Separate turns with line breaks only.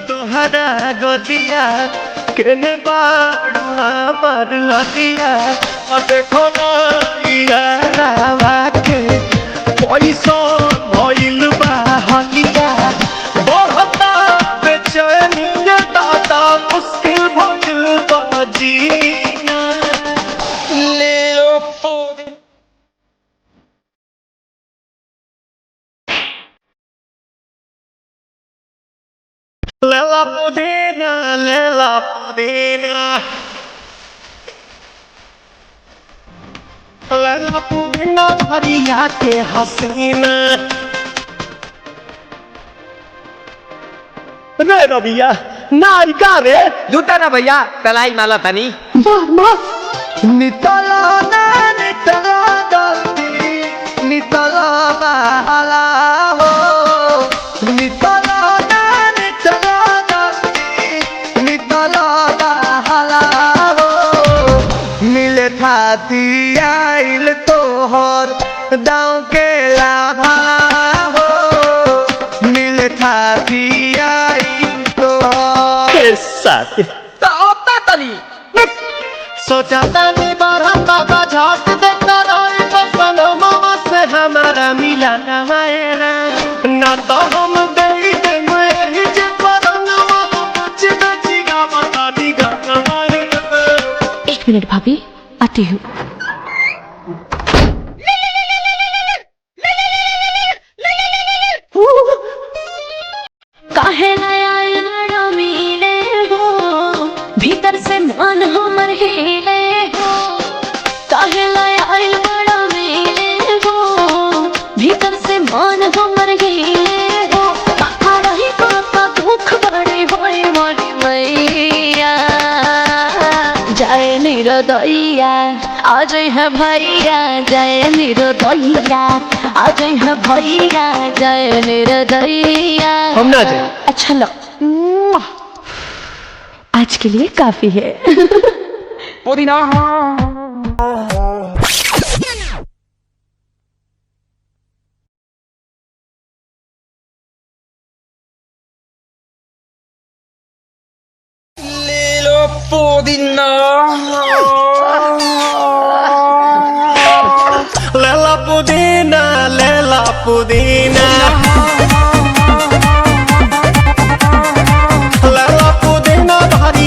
তোহারা গদিয়া কেনে বাড়ো আমার হতিয়া দেখো না ইয়ারাকে পয়সা ভইল বা হলিয়া বড়তা বেচনিয়া দাদা মুশকিল ভইল বাজিয়া Lela Podina, Lela Podina, Lela Podina, Maria के हसीना रे रबिया नायिका रे
जूता ना भैया तलाई माला तनी
मार नितला ना नितला गलती नितला बाला हो नितला ना नितला गलती नितला बाला हो मिले थाती आइल तोहर दाव के लाभा हो मिले थाती आइल तोहर के साथ
ताता तनी
सोचा तानी बारह बाबा झाट देखता रहे बसनो मामा से हमारा मिला ना मायरा ना तो हम गई थे मैं जे परंगवा कुछ बचीगा बता दीगा हमारे
1 मिनट भाभी आती हूँ काहे नया लड़ा मिले हो भीतर से मन हमर हिले हो काहे नया लड़ा मिले हो भीतर से मन हमर हिले हो कथा रही पापा दुख बड़े होए मोरी मैया जय निरदैया आज है भैया जय निरदैया आज है भैया जय निरदैया
हम ना जाए
अच्छा लो आज के लिए काफी है
पुदीना ले लो पुदीना
Lela Podina, Lela Podina